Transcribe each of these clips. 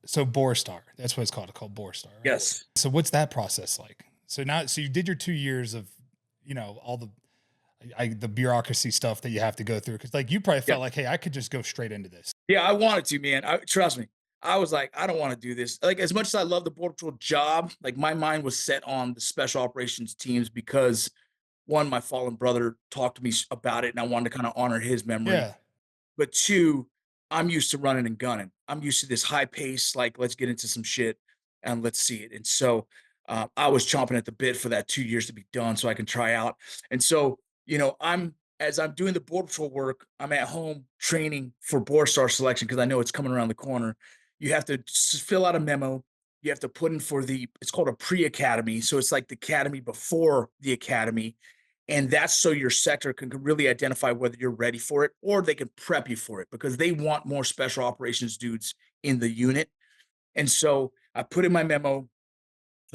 So BORSTAR, that's what it's called BORSTAR, right? Yes. So what's that process like? So you did your 2 years of, all the bureaucracy stuff that you have to go through. Cause like you probably Yeah. felt like, hey, I could just go straight into this. Yeah, I wanted to, man. Trust me. I was like, I don't want to do this. Like, as much as I love the Border Patrol job, like my mind was set on the special operations teams because one, my fallen brother talked to me about it, and I wanted to kind of honor his memory. Yeah. But two, I'm used to running and gunning. I'm used to this high pace, like let's get into some shit and let's see it. And so I was chomping at the bit for that 2 years to be done so I can try out. And so, as I'm doing the Border Patrol work, I'm at home training for BORSTAR selection because I know it's coming around the corner. You have to fill out a memo. You have to put in for it's called a pre-academy. So it's like the academy before the academy. And that's so your sector can really identify whether you're ready for it or they can prep you for it because they want more special operations dudes in the unit. And so I put in my memo.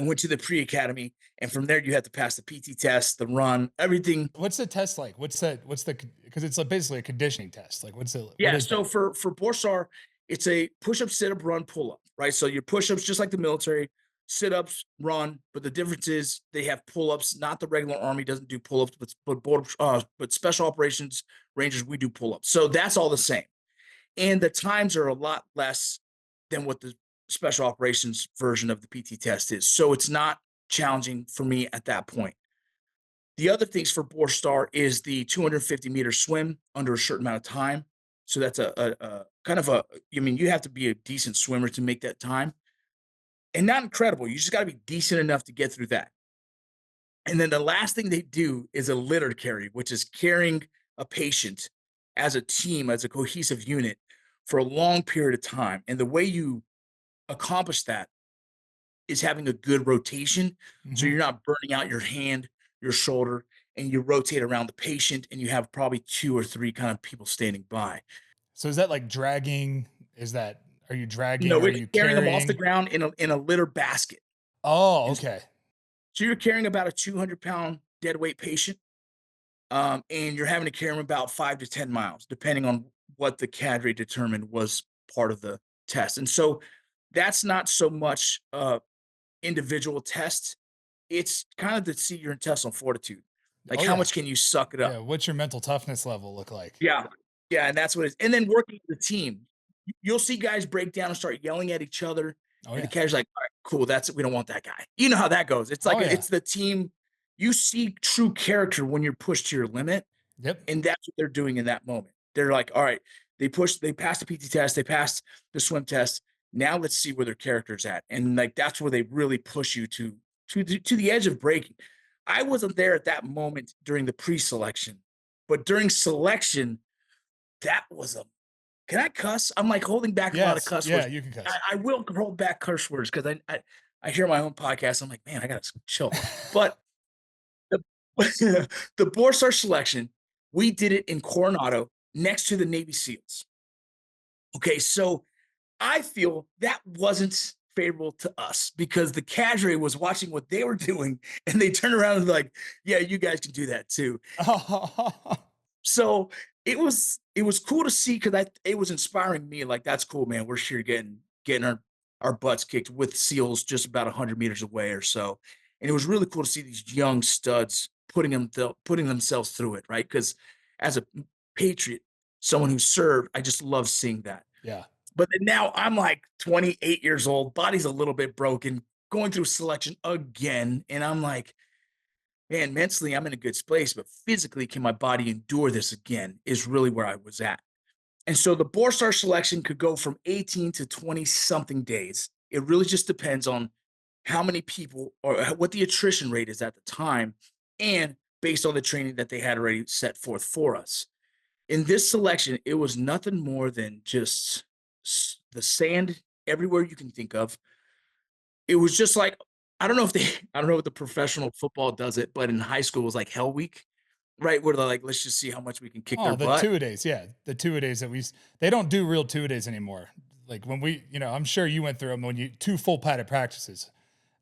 I went to the pre-academy, and from there you have to pass the PT test, the run, everything. What's the test like? Because it's basically a conditioning test. Like what Yeah. is So that? for Borsar, it's a push-up, sit-up, run, pull-up, right? So your push-ups, just like the military, sit-ups, run, but the difference is they have pull-ups. Not the regular army doesn't do pull-ups, but special operations rangers we do pull-ups. So that's all the same, and the times are a lot less than what the special operations version of the PT test is. So it's not challenging for me at that point. The other things for Borstar is the 250-meter swim under a certain amount of time. So that's a kind of you have to be a decent swimmer to make that time, and not incredible. You just got to be decent enough to get through that. And then the last thing they do is a litter carry, which is carrying a patient as a team, as a cohesive unit for a long period of time. And the way you accomplish that is having a good rotation. So Mhm. you're not burning out your hand, your shoulder, and you rotate around the patient and you have probably two or three kind of people standing by. So is that like dragging? Are you dragging? No, Are it's you carrying them off the carrying? ground in a litter basket. Oh, And okay. so you're carrying about a 200-pound dead weight patient, and you're having to carry them about 5 to 10 miles, depending on what the cadre determined was part of the test. And so that's not so much individual test. It's kind of to see your intestinal fortitude. Like, Oh how yeah. much can you suck it Yeah. up? What's your mental toughness level look like? Yeah. Yeah, and that's what it is. And then working with the team. You'll see guys break down and start yelling at each other, Oh and the yeah. catcher's like, "All right, cool, we don't want that guy." You know how that goes. It's like Oh yeah. it's the team. You see true character when you're pushed to your limit, Yep. and that's what they're doing in that moment. They're like, "All right, they passed the PT test, they passed the swim test. Now let's see where their character's at." And like that's where they really push you to the edge of breaking. I wasn't there at that moment during the pre-selection, but during selection, that was a can I cuss? I'm like holding back a lot of Yes. cuss Yeah. words. You can I, cuss. I will hold back curse words because I hear my own podcast. I'm like, man, I gotta chill. But the the Borstar selection, we did it in Coronado next to the Navy SEALs. Okay, so I feel that wasn't favorable to us because the cadre was watching what they were doing and they turned around and like, yeah, you guys can do that too. So it was cool to see because it was inspiring me. Like, that's cool, man. We're sure getting our butts kicked with SEALs just about 100 meters away or so. And it was really cool to see these young studs putting themselves through it, right? Because as a patriot, someone who served, I just love seeing that. Yeah. But then now I'm like 28 years old, body's a little bit broken, going through selection again, and I'm like, man, mentally I'm in a good space, but physically, can my body endure this again? Is really where I was at. And so the Borstar selection could go from 18 to 20 something days. It really just depends on how many people or what the attrition rate is at the time, and based on the training that they had already set forth for us. In this selection, it was nothing more than just the sand everywhere you can think of. It was just like I don't know if they I don't know if the professional football does it, but in high school it was like hell week, right? Where they're like, let's just see how much we can kick Oh, their the butt. two-a-days, yeah, the two-a-days they don't do real two-a-days anymore. Like when I'm sure you went through them when you 2 full padded practices.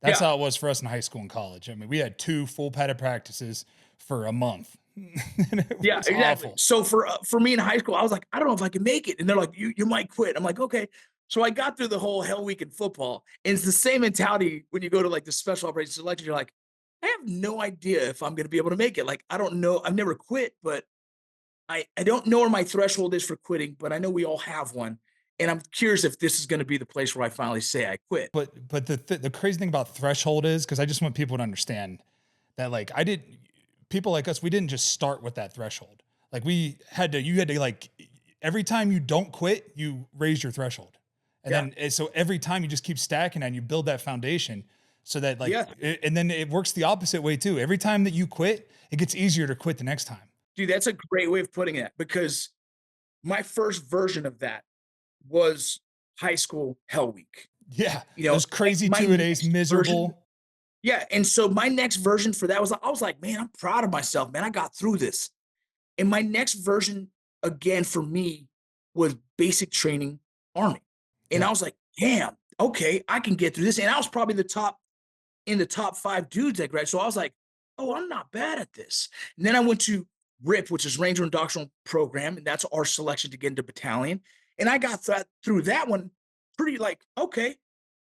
That's Yeah. how it was for us in high school and college. I mean, we had 2 full padded practices for a month. And it Yeah, was exactly. awful. So for me in high school, I was like, I don't know if I can make it. And they're like, you might quit. I'm like, okay. So I got through the whole hell week in football. And it's the same mentality when you go to like the special operations selection. You're like, I have no idea if I'm going to be able to make it. Like, I don't know. I've never quit, but I don't know where my threshold is for quitting, but I know we all have one. And I'm curious if this is going to be the place where I finally say I quit. But the crazy thing about threshold is, because I just want people to understand that, like, people like us, we didn't just start with that threshold. Like, you had to like, every time you don't quit, you raise your threshold. And then, so every time you just keep stacking and you build that foundation so that like, and then it works the opposite way too. Every time that you quit, it gets easier to quit the next time. Dude, that's a great way of putting it, because my first version of that was high school hell week. Yeah. Those crazy 2-a-days, miserable. Version, yeah. And so my next version for that was, I was like, man, I'm proud of myself, man. I got through this. And my next version again for me was basic training Army. And I was like, damn, okay, I can get through this. And I was probably in the top 5 dudes that graduated. So I was like, oh, I'm not bad at this. And then I went to RIP, which is Ranger Indoctrinal Program, and that's our selection to get into battalion. And I got through that one pretty like, okay,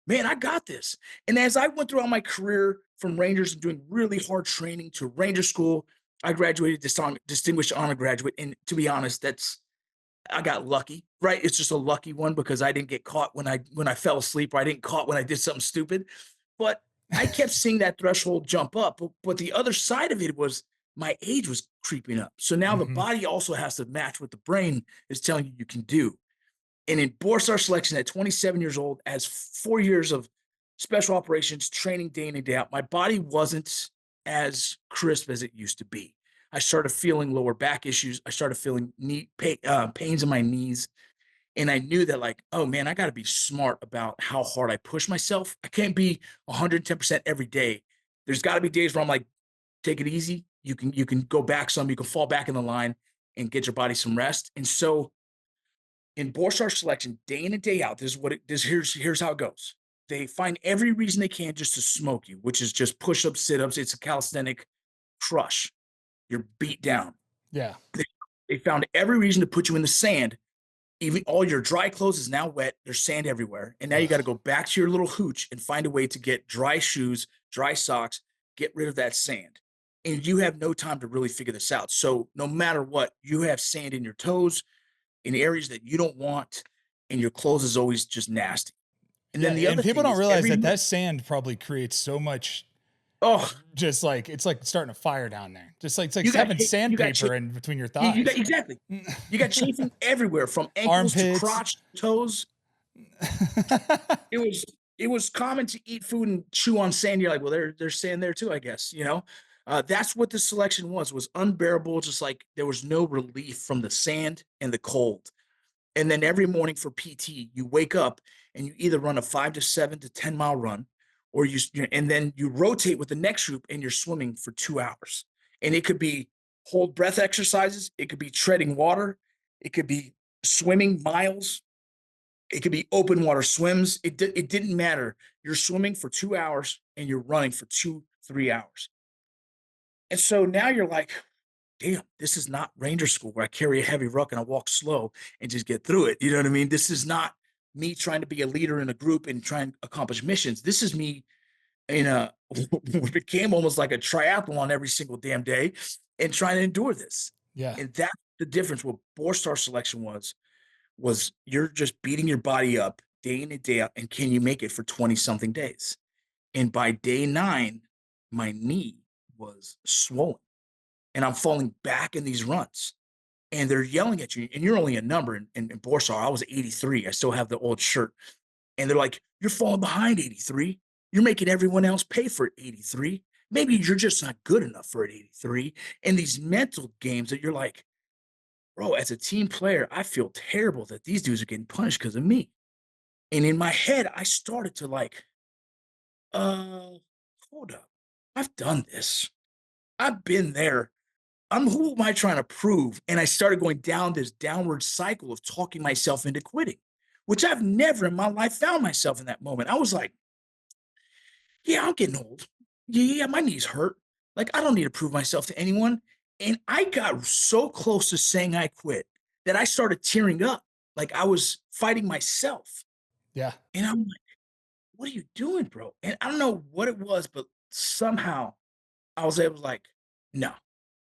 man, I got this. And as I went throughout my career from Rangers and doing really hard training to Ranger School, I graduated distinguished honor graduate. And to be honest, I got lucky, right? It's just a lucky one because I didn't get caught when I fell asleep, or I didn't caught when I did something stupid. But I kept seeing that threshold jump up. But the other side of it was my age was creeping up. So now the body also has to match what the brain is telling you can do. And in BORSTAR selection at 27 years old, as 4 years of special operations training day in and day out, my body wasn't as crisp as it used to be. I started feeling lower back issues. I started feeling pains in my knees. And I knew that, like, oh man, I got to be smart about how hard I push myself. I can't be 110% every day. There's got to be days where I'm like, take it easy. You can go back some, you can fall back in the line and get your body some rest. And so in BORSTAR selection, day in and day out, here's how it goes. They find every reason they can just to smoke you, which is just push-ups, sit-ups. It's a calisthenic crush. You're beat down. Yeah. They found every reason to put you in the sand. Even all your dry clothes is now wet. There's sand everywhere. And now you got to go back to your little hooch and find a way to get dry shoes, dry socks, get rid of that sand. And you have no time to really figure this out. So no matter what, you have sand in your toes, in areas that you don't want, and your clothes is always just nasty. And then the other people thing don't realize is that sand probably creates so much. Just like, it's like starting a fire down there. Just like, it's like having sandpaper in between your thighs. Exactly. You got chafing everywhere from ankles to crotch, toes. It was common to eat food and chew on sand. You're like, well, there's sand there too, I guess, you know? That's what the selection was unbearable. Just like there was no relief from the sand and the cold. And then every morning for PT, you wake up and you either run a 5 to 7 to 10 mile run, or and then you rotate with the next group and you're swimming for 2 hours. And it could be hold breath exercises. It could be treading water. It could be swimming miles. It could be open water swims. It didn't matter. You're swimming for 2 hours and you're running for 2-3 hours. And so now you're like, damn, this is not Ranger School where I carry a heavy ruck and I walk slow and just get through it. You know what I mean? This is not me trying to be a leader in a group and try and accomplish missions. This is me what became almost like a triathlon every single damn day and trying to endure this. Yeah. And that's the difference. What BORSTAR selection was you're just beating your body up day in and day out. And can you make it for 20 something days? And by day 9, my knee was swollen and I'm falling back in these runs and they're yelling at you and you're only a number in BORSTAR. I was 83. I still have the old shirt. And they're like, you're falling behind 83. You're making everyone else pay for 83. Maybe you're just not good enough for an 83. And these mental games that you're like, bro, as a team player, I feel terrible that these dudes are getting punished because of me. And in my head, I started to like, hold up. I've done this. I've been there. Who am I trying to prove? And I started going down this downward cycle of talking myself into quitting, which I've never in my life found myself in that moment. I was like, yeah, I'm getting old. Yeah, my knees hurt. Like, I don't need to prove myself to anyone. And I got so close to saying I quit that I started tearing up. Like I was fighting myself. Yeah. And I'm like, "What are you doing, bro?" And I don't know what it was, but somehow I was able to like, "No,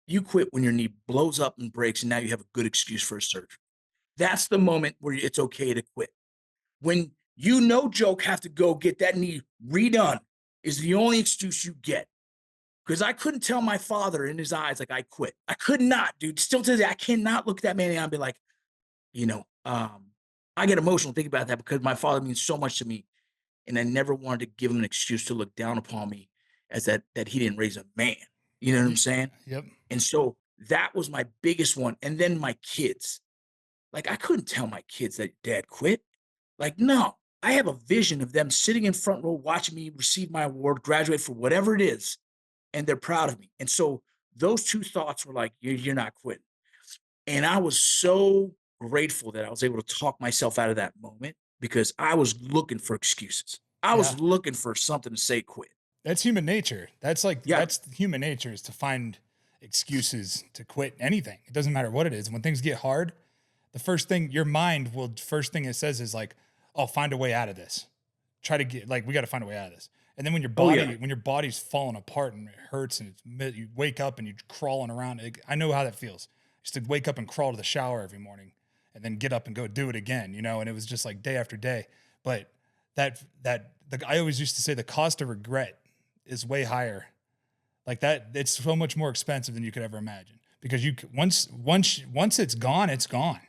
you quit when your knee blows up and breaks, and now you have a good excuse for a surgery." That's the moment where it's okay to quit. When you no joke have to go get that knee redone is the only excuse you get. Because I couldn't tell my father in his eyes like I quit. I could not, dude. Still to this day, I cannot look that man in the eye and be like, you know, I get emotional thinking about that because my father means so much to me, and I never wanted to give him an excuse to look down upon me as that he didn't raise a man. You know what I'm Y- saying? Yep. And so that was my biggest one. And then my kids. Like I couldn't tell my kids that dad quit. Like, no, I have a vision of them sitting in front row watching me receive my award, graduate for whatever it is, and they're proud of me. And so those two thoughts were like, you're not quitting. And I was so grateful that I was able to talk myself out of that moment because I was looking for excuses. I Yeah. was looking for something to say quit. That's human nature. That's like, Yeah. that's human nature, is to find excuses to quit anything. It doesn't matter what it is. When things get hard, the first thing your mind will, first thing it says is like, "I'll find a way out of this." Try to get, like, we got to find a way out of this. And then Oh yeah. when your body's falling apart and it hurts and you wake up and you're crawling around, I know how that feels. Just to wake up and crawl to the shower every morning and then get up and go do it again, you know? And it was just like day after day. But I always used to say the cost of regret is way higher. Like that, it's so much more expensive than you could ever imagine because once it's gone, it's gone.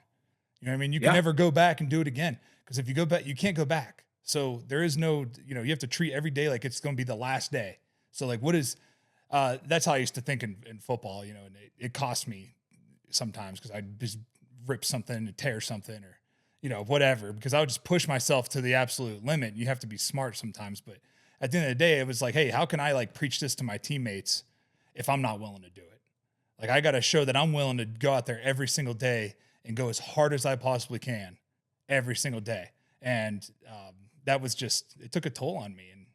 You know what I mean? You can Yeah. never go back and do it again because if you go back, you can't go back. So there is no, you have to treat every day like it's going to be the last day. So like, that's how I used to think in football, and it cost me sometimes because I just rip something and tear something or, whatever, because I would just push myself to the absolute limit. You have to be smart sometimes. But at the end of the day, it was like, hey, how can I like preach this to my teammates if I'm not willing to do it? Like I got to show that I'm willing to go out there every single day and go as hard as I possibly can every single day. And that was just, it took a toll on me. And